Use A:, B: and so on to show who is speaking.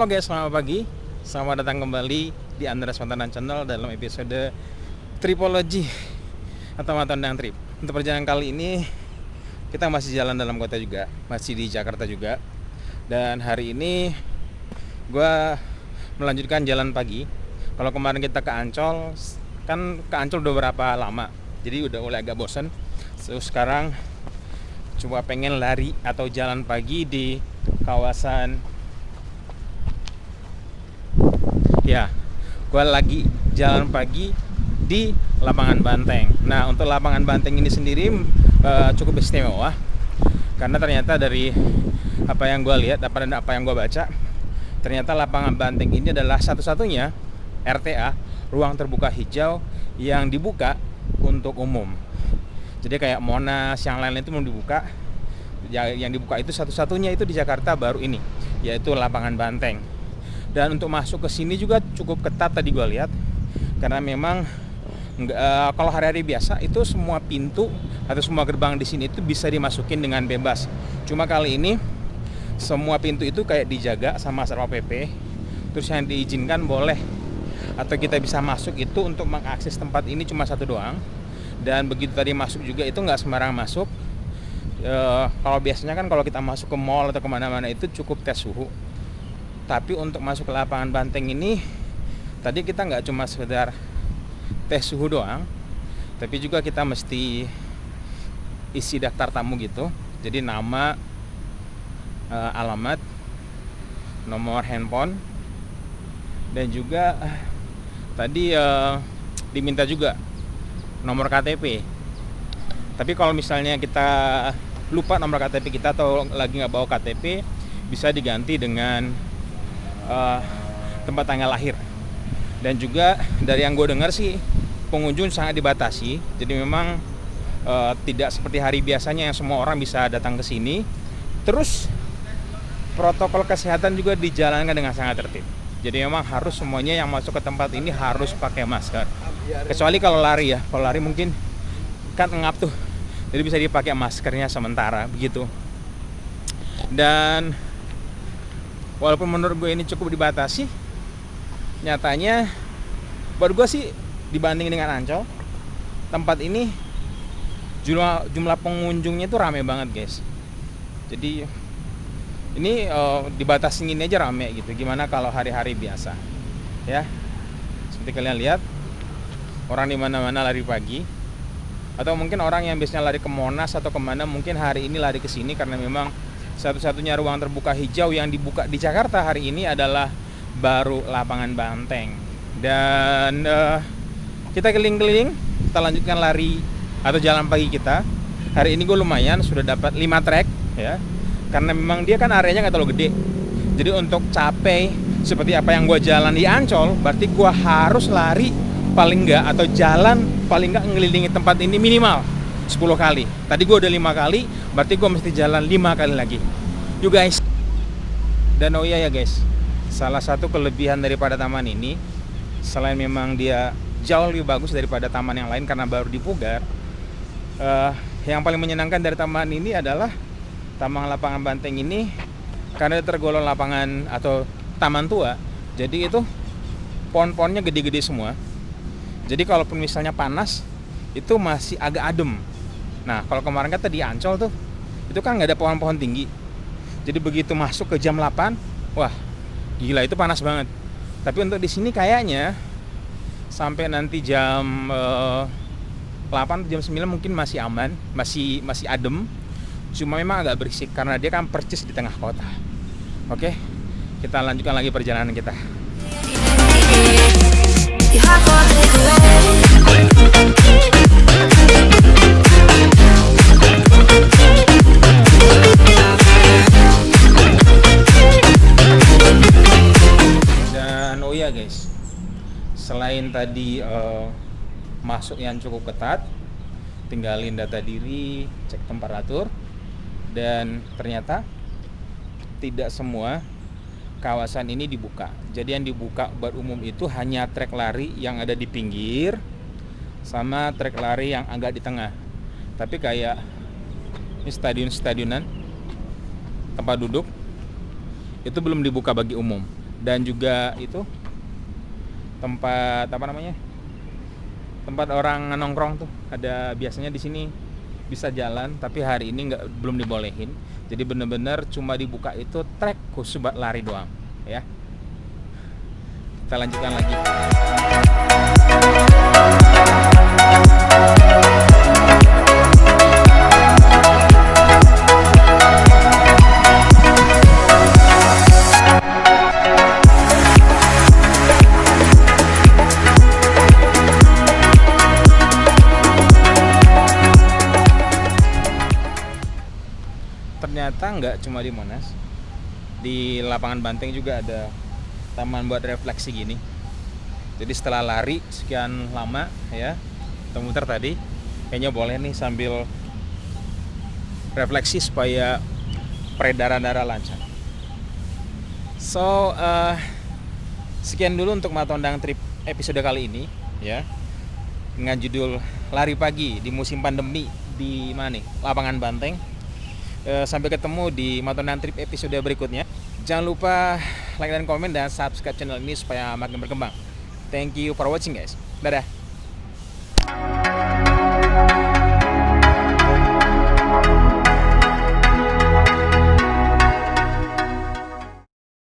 A: Halo guys, selamat pagi. Selamat datang kembali di Andreas Mantanan Channel dalam episode Tripology atau Matandang Trip. Untuk perjalanan kali ini kita masih jalan dalam kota juga, masih di Jakarta juga. Dan hari ini gue melanjutkan jalan pagi. Kalau kemarin kita ke Ancol, kan ke Ancol udah berapa lama, jadi udah mulai agak bosen. So, sekarang coba pengen lari atau jalan pagi di kawasan, ya, gue lagi jalan pagi di lapangan Banteng. Nah, untuk lapangan Banteng ini sendiri cukup istimewa karena ternyata dari apa yang gue lihat, apa yang gue baca, ternyata lapangan Banteng ini adalah satu-satunya RTA, ruang terbuka hijau, yang dibuka untuk umum. Jadi kayak Monas, yang lain-lain itu belum dibuka. Yang dibuka itu satu-satunya itu di Jakarta baru ini, yaitu lapangan Banteng. Dan untuk masuk ke sini juga cukup ketat tadi gue lihat, karena memang kalau hari-hari biasa itu semua pintu atau semua gerbang di sini itu bisa dimasukin dengan bebas. Cuma kali ini semua pintu itu kayak dijaga sama Satpol PP. Terus yang diizinkan boleh atau kita bisa masuk itu untuk mengakses tempat ini cuma satu doang. Dan begitu tadi masuk juga itu nggak sembarang masuk. Kalau biasanya kan kalau kita masuk ke mall atau kemana-mana itu cukup tes suhu. Tapi untuk masuk ke lapangan Banteng ini, tadi kita nggak cuma sekedar tes suhu doang, tapi juga kita mesti isi daftar tamu gitu. Jadi nama, alamat, nomor handphone, dan juga tadi diminta juga nomor KTP. Tapi kalau misalnya kita lupa nomor KTP kita atau lagi nggak bawa KTP, bisa diganti dengan tempat tanggal lahir. Dan juga dari yang gue dengar sih, pengunjung sangat dibatasi. Jadi memang tidak seperti hari biasanya yang semua orang bisa datang ke sini. Terus protokol kesehatan juga dijalankan dengan sangat tertib. Jadi memang harus semuanya yang masuk ke tempat ini harus pakai masker. Kecuali kalau lari ya. Kalau lari mungkin kan ngap tuh. Jadi bisa dipakai maskernya sementara begitu. Dan walaupun menurut gue ini cukup dibatasi, nyatanya buat gue sih dibanding dengan Ancol, tempat ini jumlah pengunjungnya itu rame banget guys. Jadi ini dibatasi ini aja rame gitu. Gimana kalau hari-hari biasa? Ya, seperti kalian lihat, orang di mana-mana lari pagi. Atau mungkin orang yang biasanya lari ke Monas atau kemana, mungkin hari ini lari ke sini karena memang satu-satunya ruang terbuka hijau yang dibuka di Jakarta hari ini adalah baru lapangan Banteng. Dan kita keliling-keliling, kita lanjutkan lari atau jalan pagi kita. Hari ini gue lumayan sudah dapat 5 trek ya. Karena memang dia kan areanya nggak terlalu gede. Jadi untuk capai seperti apa yang gue jalan di Ancol, berarti gue harus lari paling nggak atau jalan paling nggak ngelilingi tempat ini minimal 10 kali. Tadi gue udah 5 kali, berarti gue mesti jalan 5 kali lagi. You guys. Dan oh iya ya guys, salah satu kelebihan daripada taman ini, selain memang dia jauh lebih bagus daripada taman yang lain karena baru dipugar, yang paling menyenangkan dari taman ini adalah Taman Lapangan Banteng ini karena tergolong lapangan atau taman tua. Jadi itu pohon-pohonnya gede-gede semua. Jadi kalaupun misalnya panas, itu masih agak adem. Nah, kalau kemarin kan tadi Ancol tuh, itu kan nggak ada pohon-pohon tinggi. Jadi begitu masuk ke jam 8, wah, gila itu panas banget. Tapi untuk di sini kayaknya sampai nanti jam 8 jam 9 mungkin masih aman, masih adem. Cuma memang agak berisik karena dia kan percis di tengah kota. Oke, kita lanjutkan lagi perjalanan kita. Dan oh iya guys, selain tadi masuk yang cukup ketat, tinggalin data diri, cek temperatur, dan ternyata tidak semua kawasan ini dibuka. Jadi yang dibuka buat umum itu hanya trek lari yang ada di pinggir sama trek lari yang agak di tengah. Tapi kayak ini stadion-stadionan tempat duduk itu belum dibuka bagi umum. dan juga itu tempat apa namanya, tempat orang nongkrong tuh ada biasanya di sini bisa jalan, tapi hari ini belum dibolehin. Jadi bener-bener cuma dibuka itu trek khusus buat lari doang ya. Kita lanjutkan lagi. Ternyata nggak cuma di Monas, di lapangan Banteng juga ada taman buat refleksi gini. Jadi setelah lari sekian lama ya, muter tadi, kayaknya boleh nih sambil refleksi supaya peredaran darah lancar. So sekian dulu untuk Matondang Trip episode kali ini ya, dengan judul lari pagi di musim pandemi di mana nih, lapangan Banteng. Sampai ketemu di Matondang Trip episode berikutnya. Jangan lupa like dan komen dan subscribe channel ini supaya makin berkembang. Thank you for watching guys. Dadah.